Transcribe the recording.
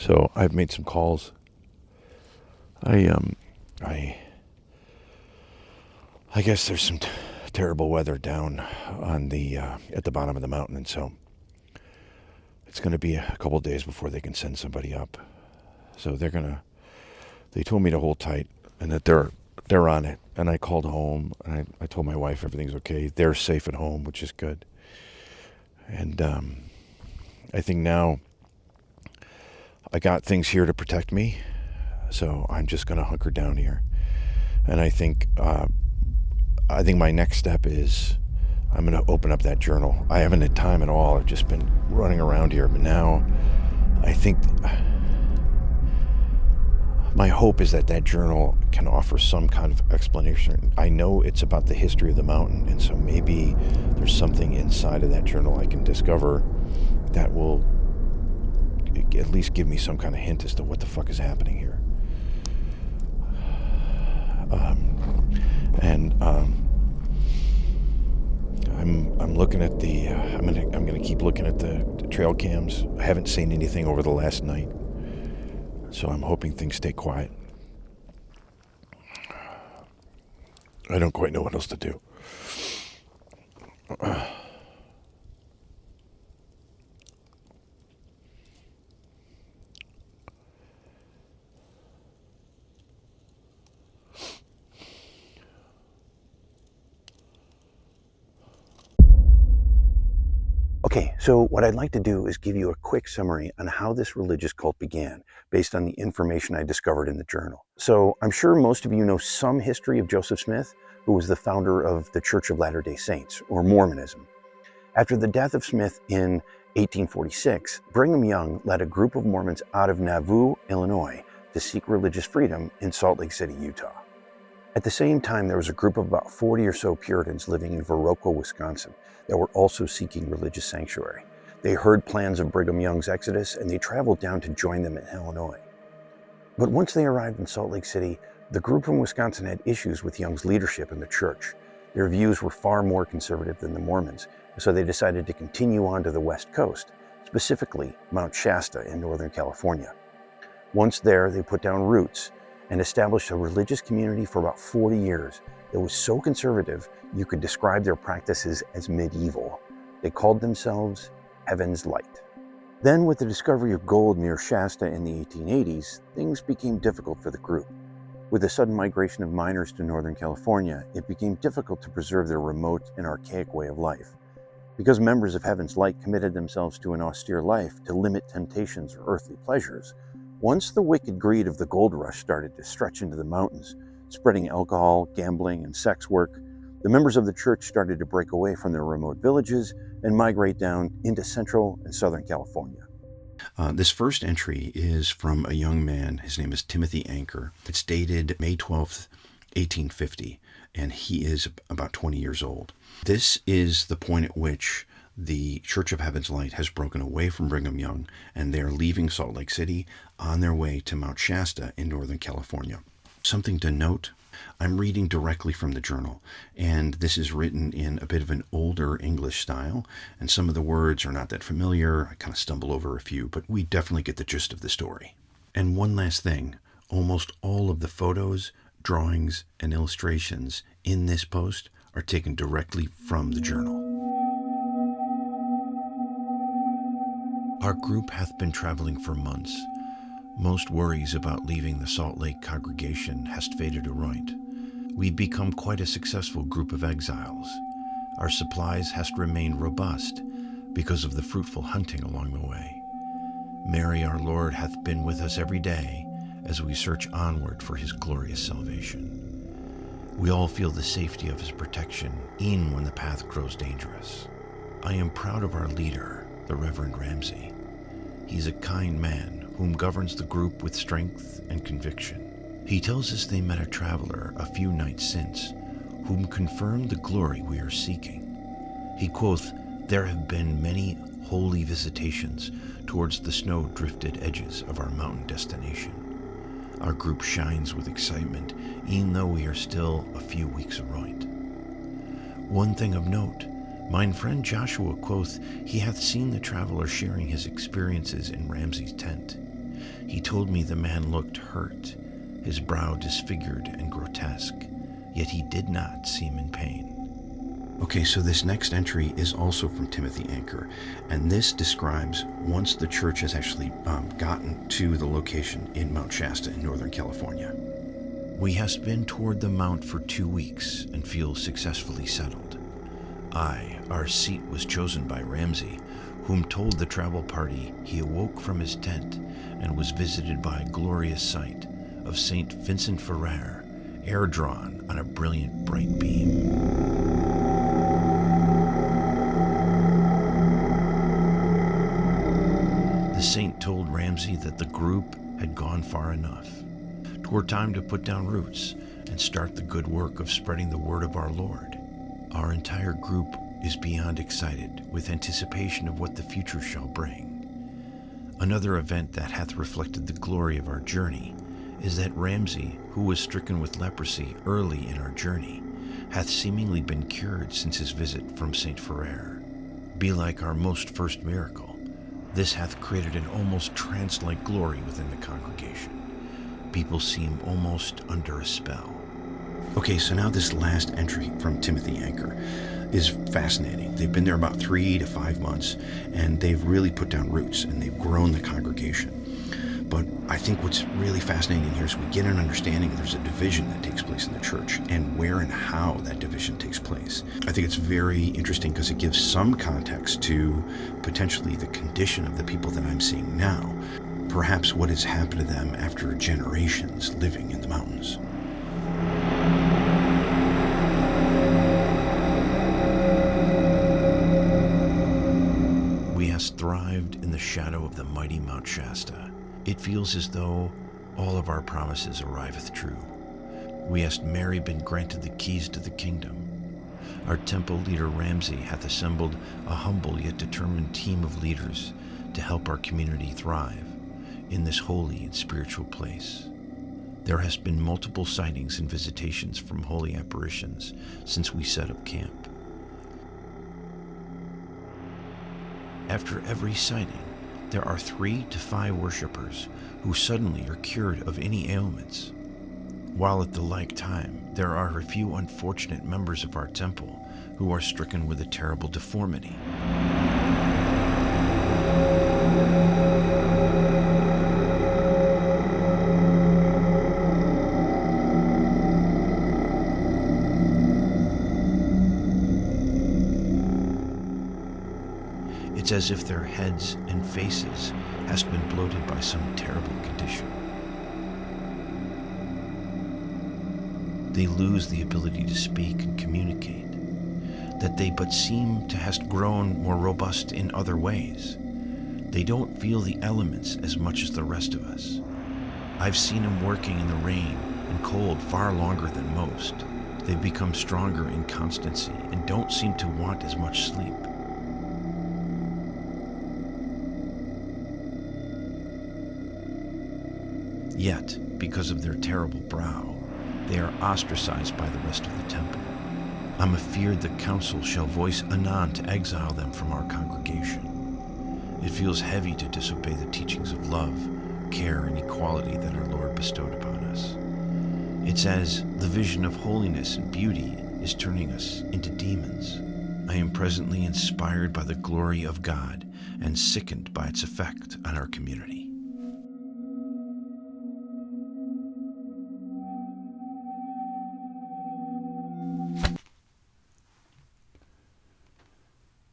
So I've made some calls. I I guess there's some terrible weather down on the at the bottom of the mountain, and so it's going to be a couple days before they can send somebody up. So they told me to hold tight and that they're on it. And I called home and I told my wife everything's okay. They're safe at home, which is good. And I think now I got things here to protect me, so I'm just going to hunker down here. And I think my next step is I'm going to open up that journal. I haven't had time at all. I've just been running around here, but now I think my hope is that journal can offer some kind of explanation. I know it's about the history of the mountain, and so maybe there's something inside of that journal I can discover that will at least give me some kind of hint as to what the fuck is happening here. I'm looking at the. I'm gonna keep looking at the trail cams. I haven't seen anything over the last night, so I'm hoping things stay quiet. I don't quite know what else to do. Okay, so what I'd like to do is give you a quick summary on how this religious cult began, based on the information I discovered in the journal. So I'm sure most of you know some history of Joseph Smith, who was the founder of the Church of Latter-day Saints, or Mormonism. After the death of Smith in 1846, Brigham Young led a group of Mormons out of Nauvoo, Illinois, to seek religious freedom in Salt Lake City, Utah. At the same time, there was a group of about 40 or so Puritans living in Viroqua, Wisconsin, that were also seeking religious sanctuary. They heard plans of Brigham Young's exodus, and they traveled down to join them in Illinois. But once they arrived in Salt Lake City, the group from Wisconsin had issues with Young's leadership in the church. Their views were far more conservative than the Mormons, so they decided to continue on to the West Coast, specifically Mount Shasta in Northern California. Once there, they put down roots and established a religious community for about 40 years that was so conservative you could describe their practices as medieval. They called themselves Heaven's Light. Then, with the discovery of gold near Shasta in the 1880s, things became difficult for the group. With the sudden migration of miners to Northern California, it became difficult to preserve their remote and archaic way of life. Because members of Heaven's Light committed themselves to an austere life to limit temptations or earthly pleasures, once the wicked greed of the gold rush started to stretch into the mountains, spreading alcohol, gambling, and sex work, the members of the church started to break away from their remote villages and migrate down into Central and Southern California. This first entry is from a young man. His name is Timothy Anker. It's dated May 12th, 1850, and he is about 20 years old. This is the point at which the Church of Heaven's Light has broken away from Brigham Young, and they're leaving Salt Lake City on their way to Mount Shasta in Northern California. Something to note, I'm reading directly from the journal, and this is written in a bit of an older English style, and some of the words are not that familiar. I kind of stumble over a few, but we definitely get the gist of the story. And one last thing, almost all of the photos, drawings, and illustrations in this post are taken directly from the journal. Our group hath been traveling for months. Most worries about leaving the Salt Lake congregation hast faded aroint. We've become quite a successful group of exiles. Our supplies hast remained robust because of the fruitful hunting along the way. Mary our Lord hath been with us every day as we search onward for his glorious salvation. We all feel the safety of his protection, e'en when the path grows dangerous. I am proud of our leader, the Reverend Ramsey. He's a kind man whom governs the group with strength and conviction. He tells us they met a traveler a few nights since, whom confirmed the glory we are seeking. He quoth, there have been many holy visitations towards the snow-drifted edges of our mountain destination. Our group shines with excitement, e'en though we are still a few weeks aroint. One thing of note, mine friend Joshua quoth he hath seen the traveler sharing his experiences in Ramsey's tent. He told me the man looked hurt, his brow disfigured and grotesque, yet he did not seem in pain. Okay, so this next entry is also from Timothy Anker, and this describes once the church has actually gotten to the location in Mount Shasta in Northern California. We hast been toward the mount for 2 weeks and feel successfully settled. Our seat was chosen by Ramsey, whom told the travel party he awoke from his tent and was visited by a glorious sight of St. Vincent Ferrer, air-drawn on a brilliant bright beam. The saint told Ramsey that the group had gone far enough. 'Twere time to put down roots and start the good work of spreading the word of our Lord. Our entire group is beyond excited with anticipation of what the future shall bring. Another event that hath reflected the glory of our journey is that Ramsey, who was stricken with leprosy early in our journey, hath seemingly been cured since his visit from St. Ferrer. Belike our most first miracle, this hath created an almost trance-like glory within the congregation. People seem almost under a spell. Okay, so now this last entry from Timothy Anker is fascinating. They've been there about 3 to 5 months, and they've really put down roots, and they've grown the congregation. But I think what's really fascinating here is we get an understanding there's a division that takes place in the church and where and how that division takes place. I think it's very interesting because it gives some context to potentially the condition of the people that I'm seeing now, perhaps what has happened to them after generations living in the mountains. We hast thrived in the shadow of the mighty Mount Shasta. It feels as though all of our promises arriveth true. We hast Mary been granted the keys to the kingdom. Our temple leader Ramsey hath assembled a humble yet determined team of leaders to help our community thrive in this holy and spiritual place. There has been multiple sightings and visitations from holy apparitions since we set up camp. After every sighting, there are 3 to 5 worshipers who suddenly are cured of any ailments, while at the like time there are a few unfortunate members of our temple who are stricken with a terrible deformity. It's as if their heads and faces hast been bloated by some terrible condition. They lose the ability to speak and communicate, that they but seem to hast grown more robust in other ways. They don't feel the elements as much as the rest of us. I've seen them working in the rain and cold far longer than most. They've become stronger in constancy and don't seem to want as much sleep. Yet, because of their terrible brow, they are ostracized by the rest of the temple. I'm afeard the council shall voice anon to exile them from our congregation. It feels heavy to disobey the teachings of love, care, and equality that our Lord bestowed upon us. It's as the vision of holiness and beauty is turning us into demons. I am presently inspired by the glory of God and sickened by its effect on our community.